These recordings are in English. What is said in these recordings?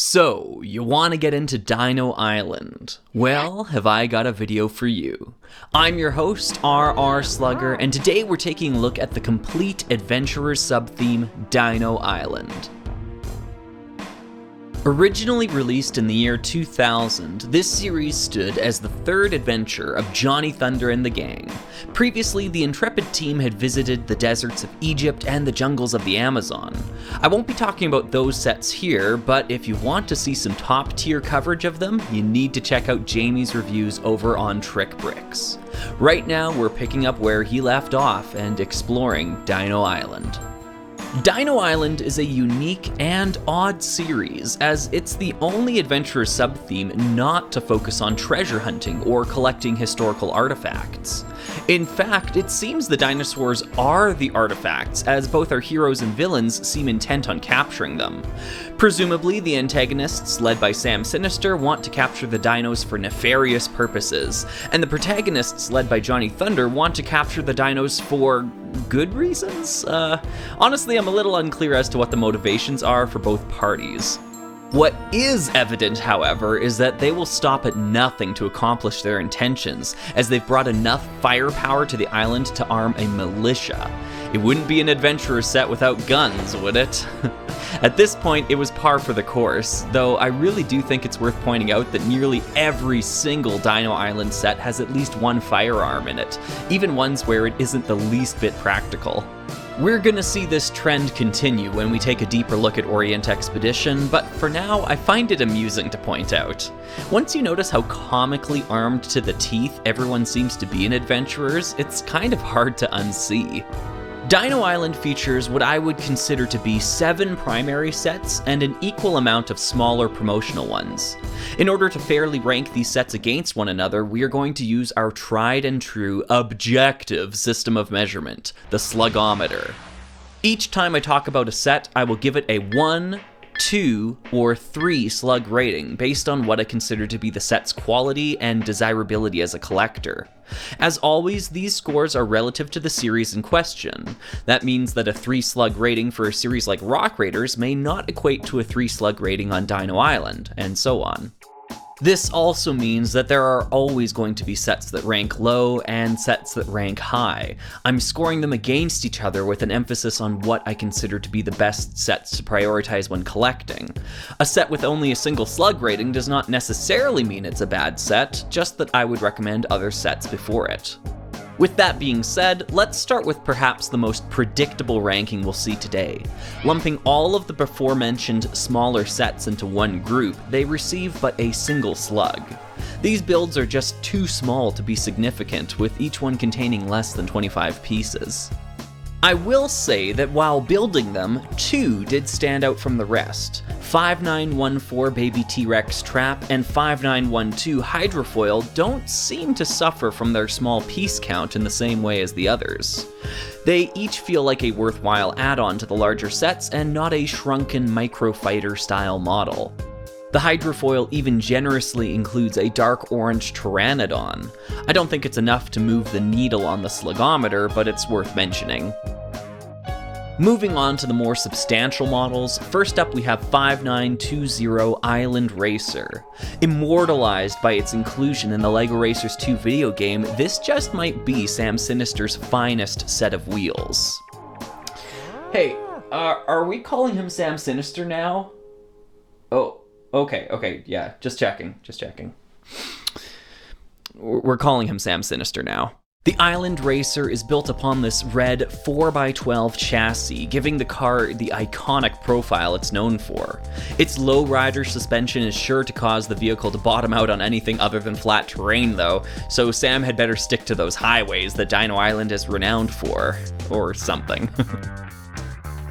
So, you want to get into Dino Island? Well, have I got a video for you. I'm your host, RR Slugger, and today we're taking a look at the complete Adventurers subtheme, Dino Island. Originally released in the year 2000, this series stood as the third adventure of Johnny Thunder and the gang. Previously, the intrepid team had visited the deserts of Egypt and the jungles of the Amazon. I won't be talking about those sets here, but if you want to see some top-tier coverage of them, you need to check out Jamie's reviews over on Trick Bricks. Right now, we're picking up where he left off and exploring Dino Island. Dino Island is a unique and odd series, as it's the only adventurer subtheme not to focus on treasure hunting or collecting historical artifacts. In fact, it seems the dinosaurs are the artifacts, as both our heroes and villains seem intent on capturing them. Presumably, the antagonists, led by Sam Sinister, want to capture the dinos for nefarious purposes, and the protagonists, led by Johnny Thunder, want to capture the dinos for good reasons? Honestly, I'm a little unclear as to what the motivations are for both parties. What is evident, however, is that they will stop at nothing to accomplish their intentions, as they've brought enough firepower to the island to arm a militia. It wouldn't be an adventurer set without guns, would it? At this point, it was par for the course, though I really do think it's worth pointing out that nearly every single Dino Island set has at least one firearm in it, even ones where it isn't the least bit practical. We're gonna see this trend continue when we take a deeper look at Orient Expedition, but for now, I find it amusing to point out. Once you notice how comically armed to the teeth everyone seems to be in Adventurers, it's kind of hard to unsee. Dino Island features what I would consider to be 7 primary sets and an equal amount of smaller promotional ones. In order to fairly rank these sets against one another, we are going to use our tried and true objective system of measurement, the Slug-O-Meter. Each time I talk about a set, I will give it a 1, 2, or 3 slug rating based on what I consider to be the set's quality and desirability as a collector. As always, these scores are relative to the series in question. That means that a 3 slug rating for a series like Rock Raiders may not equate to a 3 slug rating on Dino Island, and so on. This also means that there are always going to be sets that rank low and sets that rank high. I'm scoring them against each other with an emphasis on what I consider to be the best sets to prioritize when collecting. A set with only a single slug rating does not necessarily mean it's a bad set, just that I would recommend other sets before it. With that being said, let's start with perhaps the most predictable ranking we'll see today. Lumping all of the before-mentioned smaller sets into one group, they receive but a single slug. These builds are just too small to be significant, with each one containing less than 25 pieces. I will say that while building them, 2 did stand out from the rest. 5914 Baby T-Rex Trap and 5912 Hydrofoil don't seem to suffer from their small piece count in the same way as the others. They each feel like a worthwhile add-on to the larger sets and not a shrunken microfighter style model. The Hydrofoil even generously includes a dark orange Pteranodon. I don't think it's enough to move the needle on the Slug-O-Meter, but it's worth mentioning. Moving on to the more substantial models, first up we have 5920 Island Racer. Immortalized by its inclusion in the LEGO Racers 2 video game, this just might be Sam Sinister's finest set of wheels. Hey, are we calling him Sam Sinister now? Oh. Okay, yeah, just checking. We're calling him Sam Sinister now. The Island Racer is built upon this red 4x12 chassis, giving the car the iconic profile it's known for. Its low-rider suspension is sure to cause the vehicle to bottom out on anything other than flat terrain though, so Sam had better stick to those highways that Dino Island is renowned for, or something.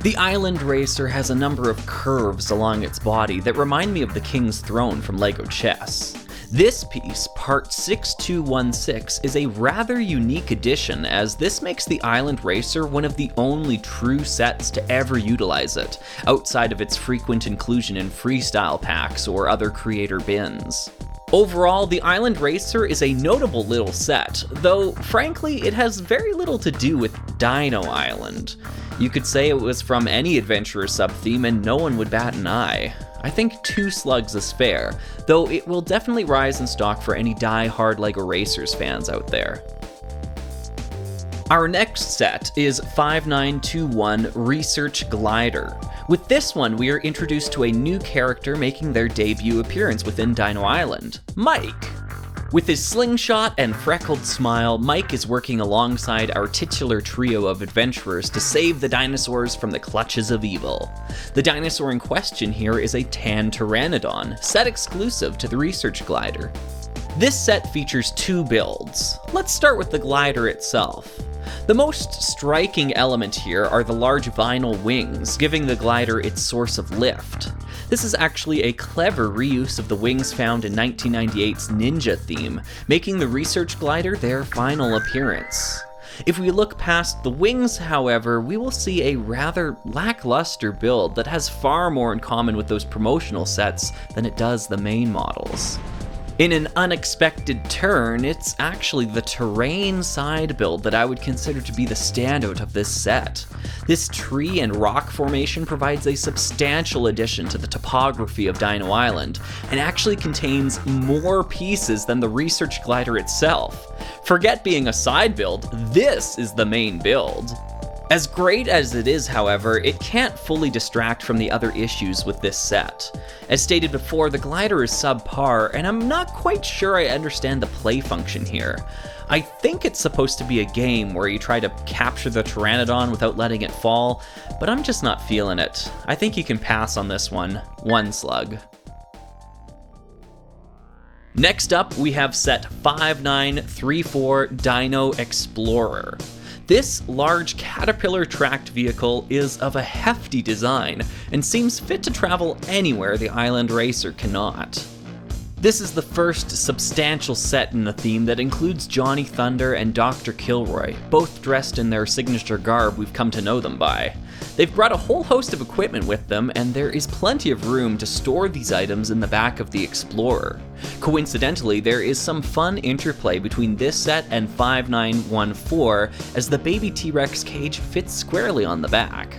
The Island Racer has a number of curves along its body that remind me of the King's Throne from LEGO Chess. This piece, part 6216, is a rather unique addition, as this makes the Island Racer one of the only true sets to ever utilize it, outside of its frequent inclusion in freestyle packs or other creator bins. Overall, the Island Racer is a notable little set, though frankly it has very little to do with Dino Island. You could say it was from any Adventurer subtheme and no one would bat an eye. I think 2 slugs is fair, though it will definitely rise in stock for any die-hard LEGO Racers fans out there. Our next set is 5921 Research Glider. With this one, we are introduced to a new character making their debut appearance within Dino Island, Mike. With his slingshot and freckled smile, Mike is working alongside our titular trio of adventurers to save the dinosaurs from the clutches of evil. The dinosaur in question here is a tan pteranodon, set exclusive to the Research Glider. This set features 2 builds. Let's start with the glider itself. The most striking element here are the large vinyl wings, giving the glider its source of lift. This is actually a clever reuse of the wings found in 1998's Ninja theme, making the Research Glider their final appearance. If we look past the wings, however, we will see a rather lackluster build that has far more in common with those promotional sets than it does the main models. In an unexpected turn, it's actually the terrain side build that I would consider to be the standout of this set. This tree and rock formation provides a substantial addition to the topography of Dino Island, and actually contains more pieces than the Research Glider itself. Forget being a side build, this is the main build. As great as it is, however, it can't fully distract from the other issues with this set. As stated before, the glider is subpar, and I'm not quite sure I understand the play function here. I think it's supposed to be a game where you try to capture the pteranodon without letting it fall, but I'm just not feeling it. I think you can pass on this one. 1 slug. Next up, we have set 5934 Dino Explorer. This large caterpillar-tracked vehicle is of a hefty design and seems fit to travel anywhere the Island Racer cannot. This is the first substantial set in the theme that includes Johnny Thunder and Dr. Kilroy, both dressed in their signature garb we've come to know them by. They've brought a whole host of equipment with them, and there is plenty of room to store these items in the back of the Explorer. Coincidentally, there is some fun interplay between this set and 5914, as the baby T-Rex cage fits squarely on the back.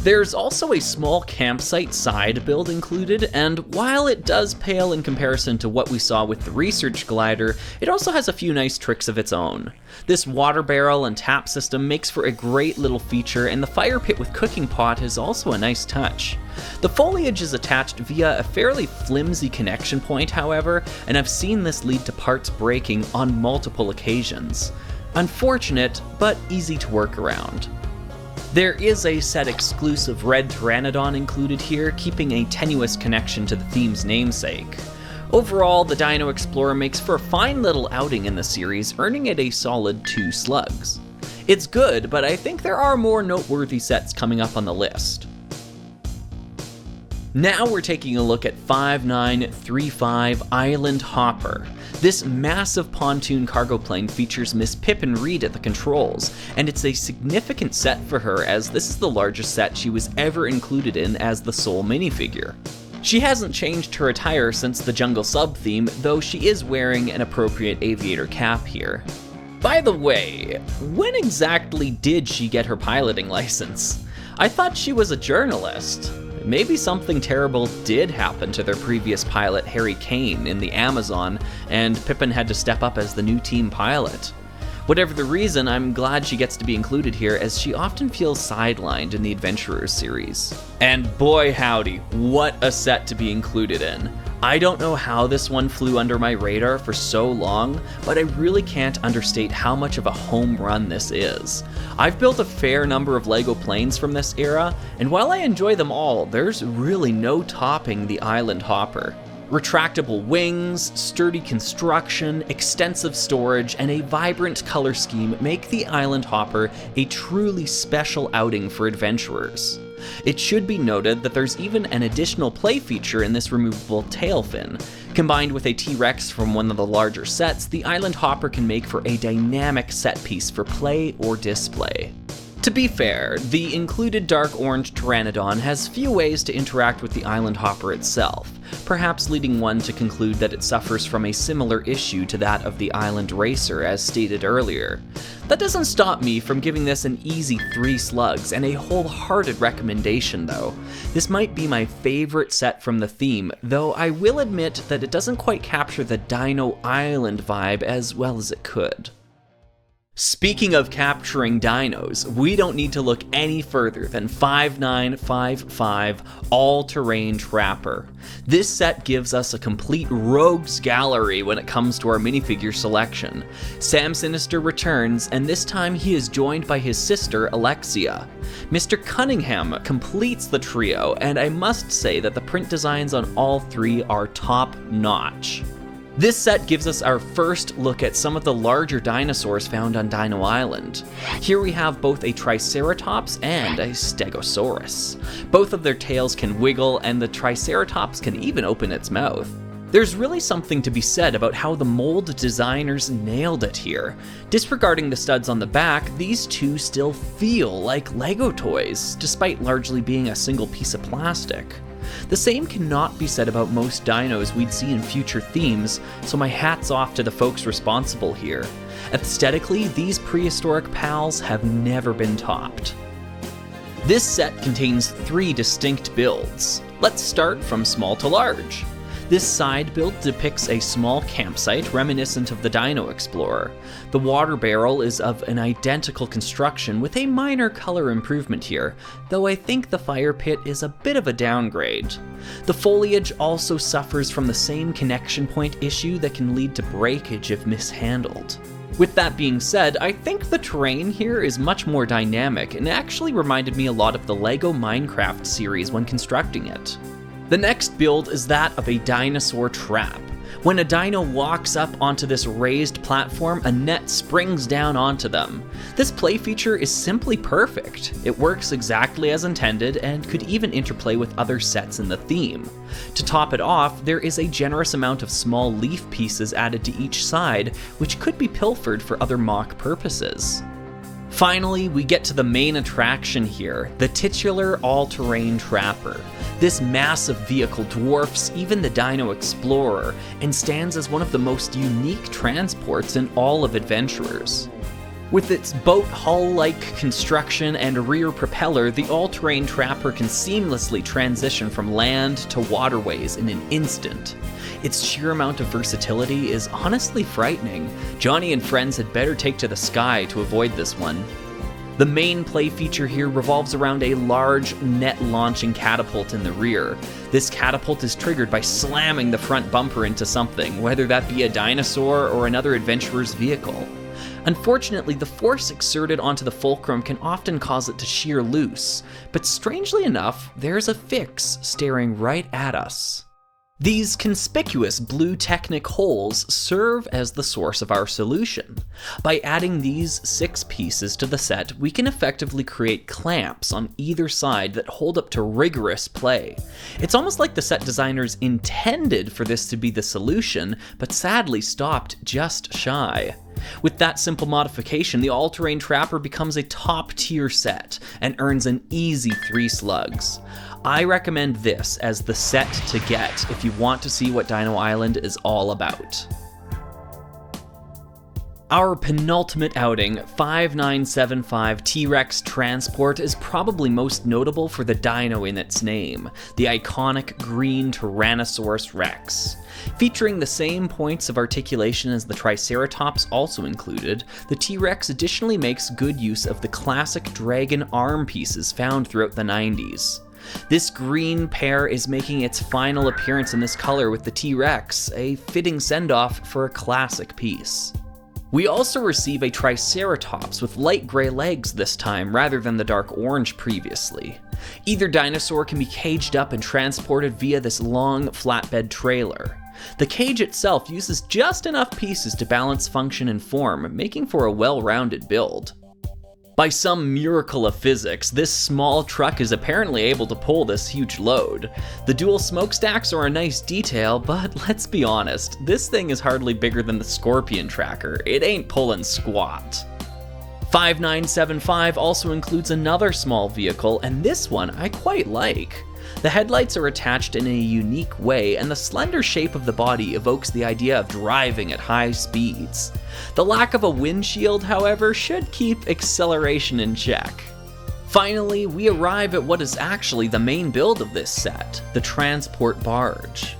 There's also a small campsite side build included, and while it does pale in comparison to what we saw with the Research Glider, it also has a few nice tricks of its own. This water barrel and tap system makes for a great little feature, and the fire pit with cooking pot is also a nice touch. The foliage is attached via a fairly flimsy connection point, however, and I've seen this lead to parts breaking on multiple occasions. Unfortunate, but easy to work around. There is a set-exclusive red pteranodon included here, keeping a tenuous connection to the theme's namesake. Overall, the Dino Explorer makes for a fine little outing in the series, earning it a solid 2 slugs. It's good, but I think there are more noteworthy sets coming up on the list. Now we're taking a look at 5935 Island Hopper. This massive pontoon cargo plane features Miss Pippin Reed at the controls, and it's a significant set for her as this is the largest set she was ever included in as the sole minifigure. She hasn't changed her attire since the jungle sub-theme, though she is wearing an appropriate aviator cap here. By the way, when exactly did she get her piloting license? I thought she was a journalist. Maybe something terrible did happen to their previous pilot, Harry Kane, in the Amazon, and Pippin had to step up as the new team pilot. Whatever the reason, I'm glad she gets to be included here, as she often feels sidelined in the Adventurers series. And boy howdy, what a set to be included in. I don't know how this one flew under my radar for so long, but I really can't understate how much of a home run this is. I've built a fair number of LEGO planes from this era, and while I enjoy them all, there's really no topping the Island Hopper. Retractable wings, sturdy construction, extensive storage, and a vibrant color scheme make the Island Hopper a truly special outing for adventurers. It should be noted that there's even an additional play feature in this removable tail fin. Combined with a T-Rex from one of the larger sets, the Island Hopper can make for a dynamic set piece for play or display. To be fair, the included dark orange pteranodon has few ways to interact with the Island Hopper itself, perhaps leading one to conclude that it suffers from a similar issue to that of the Island Racer as stated earlier. That doesn't stop me from giving this an easy 3 slugs and a wholehearted recommendation though. This might be my favorite set from the theme, though I will admit that it doesn't quite capture the Dino Island vibe as well as it could. Speaking of capturing dinos, we don't need to look any further than 5955 All-Terrain Trapper. This set gives us a complete rogues gallery when it comes to our minifigure selection. Sam Sinister returns, and this time he is joined by his sister Alexia. Mr. Cunningham completes the trio, and I must say that the print designs on all 3 are top-notch. This set gives us our first look at some of the larger dinosaurs found on Dino Island. Here we have both a Triceratops and a Stegosaurus. Both of their tails can wiggle, and the Triceratops can even open its mouth. There's really something to be said about how the mold designers nailed it here. Disregarding the studs on the back, these two still feel like Lego toys, despite largely being a single piece of plastic. The same cannot be said about most dinos we'd see in future themes, so my hat's off to the folks responsible here. Aesthetically, these prehistoric pals have never been topped. This set contains 3 distinct builds. Let's start from small to large. This side build depicts a small campsite reminiscent of the Dino Explorer. The water barrel is of an identical construction with a minor color improvement here, though I think the fire pit is a bit of a downgrade. The foliage also suffers from the same connection point issue that can lead to breakage if mishandled. With that being said, I think the terrain here is much more dynamic and actually reminded me a lot of the LEGO Minecraft series when constructing it. The next build is that of a dinosaur trap. When a dino walks up onto this raised platform, a net springs down onto them. This play feature is simply perfect. It works exactly as intended and could even interplay with other sets in the theme. To top it off, there is a generous amount of small leaf pieces added to each side, which could be pilfered for other mock purposes. Finally, we get to the main attraction here, the titular all-terrain trapper. This massive vehicle dwarfs even the Dino Explorer and stands as one of the most unique transports in all of Adventurers. With its boat hull-like construction and rear propeller, the all-terrain trapper can seamlessly transition from land to waterways in an instant. Its sheer amount of versatility is honestly frightening. Johnny and friends had better take to the sky to avoid this one. The main play feature here revolves around a large net-launching catapult in the rear. This catapult is triggered by slamming the front bumper into something, whether that be a dinosaur or another adventurer's vehicle. Unfortunately, the force exerted onto the fulcrum can often cause it to shear loose, but strangely enough, there's a fix staring right at us. These conspicuous blue Technic holes serve as the source of our solution. By adding these 6 pieces to the set, we can effectively create clamps on either side that hold up to rigorous play. It's almost like the set designers intended for this to be the solution, but sadly stopped just shy. With that simple modification, the all-terrain trapper becomes a top-tier set and earns an easy 3 slugs. I recommend this as the set to get if you want to see what Dino Island is all about. Our penultimate outing, 5975 T-Rex Transport, is probably most notable for the dino in its name, the iconic green Tyrannosaurus Rex. Featuring the same points of articulation as the Triceratops also included, the T-Rex additionally makes good use of the classic dragon arm pieces found throughout the 90s. This green pair is making its final appearance in this color with the T-Rex, a fitting send-off for a classic piece. We also receive a Triceratops with light gray legs this time rather than the dark orange previously. Either dinosaur can be caged up and transported via this long flatbed trailer. The cage itself uses just enough pieces to balance function and form, making for a well-rounded build. By some miracle of physics, this small truck is apparently able to pull this huge load. The dual smokestacks are a nice detail, but let's be honest, this thing is hardly bigger than the Scorpion Tracker. It ain't pulling squat. 5975 also includes another small vehicle, and this one I quite like. The headlights are attached in a unique way, and the slender shape of the body evokes the idea of driving at high speeds. The lack of a windshield, however, should keep acceleration in check. Finally, we arrive at what is actually the main build of this set, the transport barge.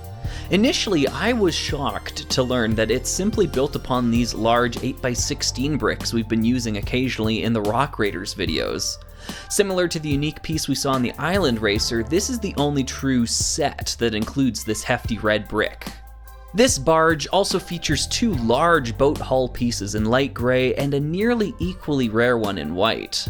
Initially, I was shocked to learn that it's simply built upon these large 8x16 bricks we've been using occasionally in the Rock Raiders videos. Similar to the unique piece we saw in the Island Racer, this is the only true set that includes this hefty red brick. This barge also features two large boat hull pieces in light gray and a nearly equally rare one in white.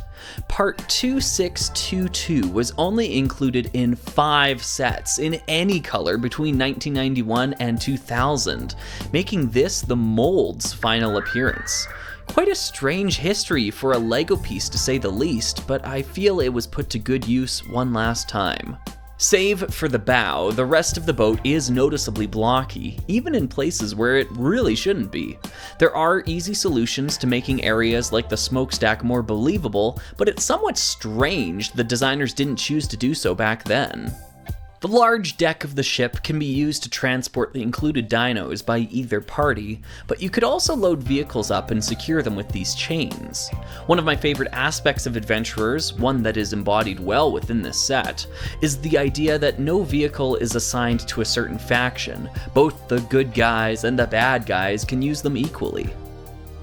Part 2622 was only included in 5 sets in any color between 1991 and 2000, making this the mold's final appearance. Quite a strange history for a LEGO piece to say the least, but I feel it was put to good use one last time. Save for the bow, the rest of the boat is noticeably blocky, even in places where it really shouldn't be. There are easy solutions to making areas like the smokestack more believable, but it's somewhat strange the designers didn't choose to do so back then. The large deck of the ship can be used to transport the included dinos by either party, but you could also load vehicles up and secure them with these chains. One of my favorite aspects of Adventurers, one that is embodied well within this set, is the idea that no vehicle is assigned to a certain faction. Both the good guys and the bad guys can use them equally.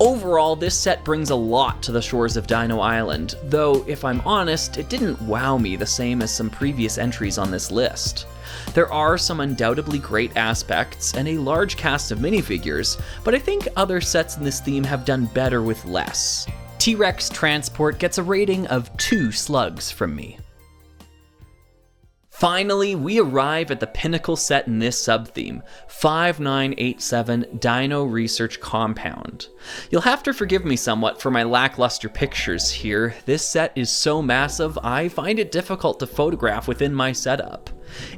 Overall, this set brings a lot to the shores of Dino Island, though if I'm honest, it didn't wow me the same as some previous entries on this list. There are some undoubtedly great aspects and a large cast of minifigures, but I think other sets in this theme have done better with less. T-Rex Transport gets a rating of 2 slugs from me. Finally, we arrive at the pinnacle set in this subtheme, 5987 Dino Research Compound. You'll have to forgive me somewhat for my lackluster pictures here. This set is so massive, I find it difficult to photograph within my setup.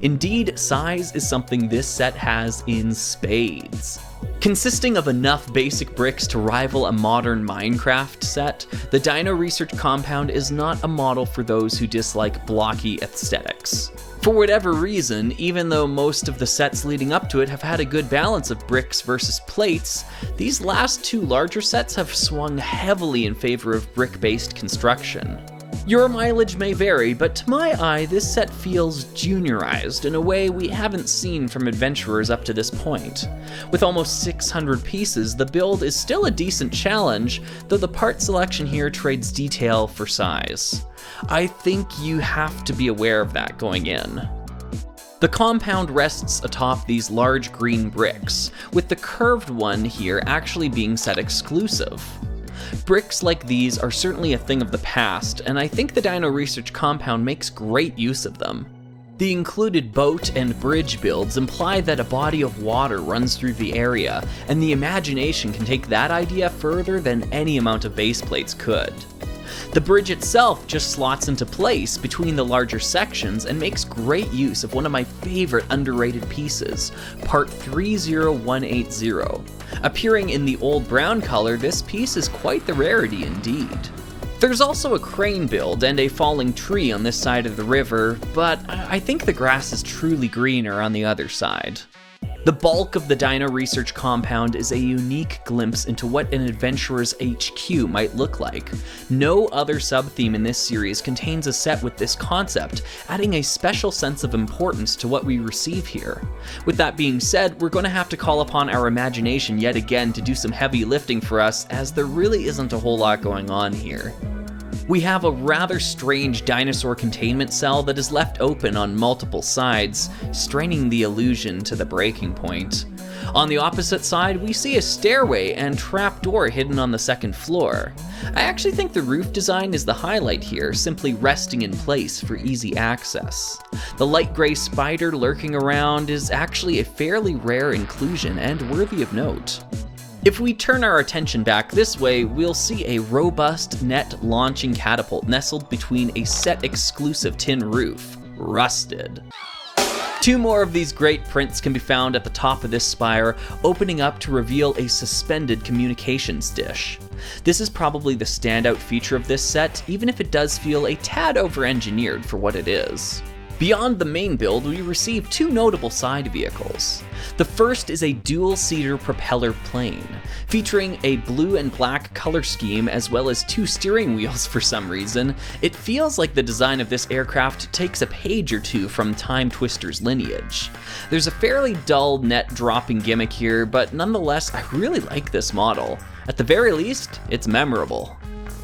Indeed, size is something this set has in spades. Consisting of enough basic bricks to rival a modern Minecraft set, the Dino Research Compound is not a model for those who dislike blocky aesthetics. For whatever reason, even though most of the sets leading up to it have had a good balance of bricks versus plates, these last 2 larger sets have swung heavily in favor of brick-based construction. Your mileage may vary, but to my eye, this set feels juniorized in a way we haven't seen from Adventurers up to this point. With almost 600 pieces, the build is still a decent challenge, though the part selection here trades detail for size. I think you have to be aware of that going in. The compound rests atop these large green bricks, with the curved one here actually being set exclusive. Bricks like these are certainly a thing of the past, and I think the Dino Research Compound makes great use of them. The included boat and bridge builds imply that a body of water runs through the area, and the imagination can take that idea further than any amount of base plates could. The bridge itself just slots into place between the larger sections and makes great use of one of my favorite underrated pieces, part 30180. Appearing in the old brown color, this piece is quite the rarity indeed. There's also a crane build and a falling tree on this side of the river, but I think the grass is truly greener on the other side. The bulk of the Dino Research Compound is a unique glimpse into what an Adventurer's HQ might look like. No other sub-theme in this series contains a set with this concept, adding a special sense of importance to what we receive here. With that being said, we're going to have to call upon our imagination yet again to do some heavy lifting for us, as there really isn't a whole lot going on here. We have a rather strange dinosaur containment cell that is left open on multiple sides, straining the illusion to the breaking point. On the opposite side, we see a stairway and trapdoor hidden on the second floor. I actually think the roof design is the highlight here, simply resting in place for easy access. The light gray spider lurking around is actually a fairly rare inclusion and worthy of note. If we turn our attention back this way, we'll see a robust net launching catapult nestled between a set-exclusive tin roof, rusted. 2 more of these great prints can be found at the top of this spire, opening up to reveal a suspended communications dish. This is probably the standout feature of this set, even if it does feel a tad over-engineered for what it is. Beyond the main build, we receive two notable side vehicles. The first is a dual-seater propeller plane, featuring a blue and black color scheme as well as two steering wheels for some reason. It feels like the design of this aircraft takes a page or two from Time Twister's lineage. There's a fairly dull net dropping gimmick here, but nonetheless, I really like this model. At the very least, it's memorable.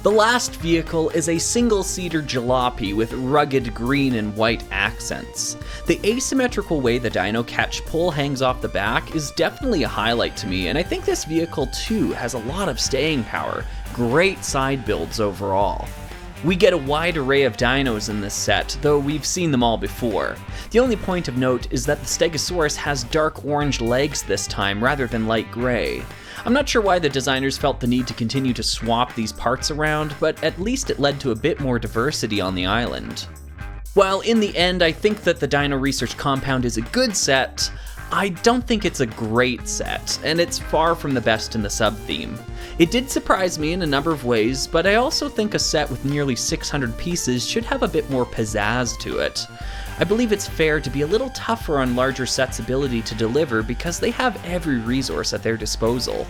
The last vehicle is a single-seater jalopy with rugged green and white accents. The asymmetrical way the Dino catch pole hangs off the back is definitely a highlight to me, and I think this vehicle too has a lot of staying power. Great side builds overall. We get a wide array of dinos in this set, though we've seen them all before. The only point of note is that the Stegosaurus has dark orange legs this time rather than light gray. I'm not sure why the designers felt the need to continue to swap these parts around, but at least it led to a bit more diversity on the island. While in the end I think that the Dino Research Compound is a good set, I don't think it's a great set, and it's far from the best in the sub-theme. It did surprise me in a number of ways, but I also think a set with nearly 600 pieces should have a bit more pizzazz to it. I believe it's fair to be a little tougher on larger sets' ability to deliver because they have every resource at their disposal.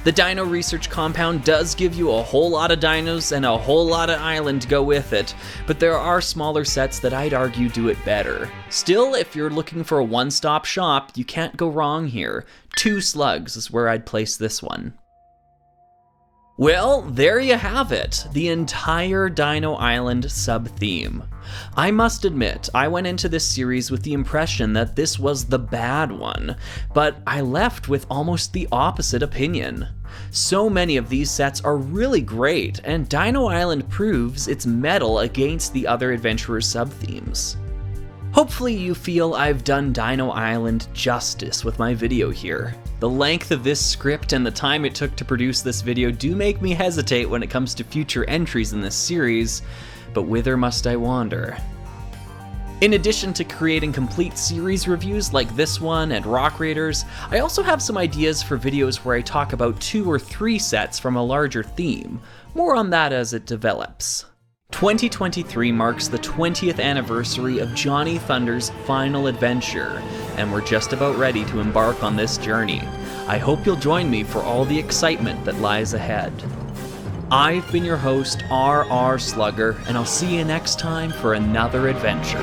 The Dino Research Compound does give you a whole lot of dinos and a whole lot of island to go with it, but there are smaller sets that I'd argue do it better. Still, if you're looking for a one-stop shop, you can't go wrong here. 2 slugs is where I'd place this one. Well, there you have it, the entire Dino Island sub-theme. I must admit, I went into this series with the impression that this was the bad one, but I left with almost the opposite opinion. So many of these sets are really great, and Dino Island proves its mettle against the other Adventurers sub-themes. Hopefully you feel I've done Dino Island justice with my video here. The length of this script and the time it took to produce this video do make me hesitate when it comes to future entries in this series, but whither must I wander? In addition to creating complete series reviews like this one and Rock Raiders, I also have some ideas for videos where I talk about 2 or 3 sets from a larger theme. More on that as it develops. 2023 marks the 20th anniversary of Johnny Thunder's final adventure, and we're just about ready to embark on this journey. I hope you'll join me for all the excitement that lies ahead. I've been your host, RR Slugger, and I'll see you next time for another adventure.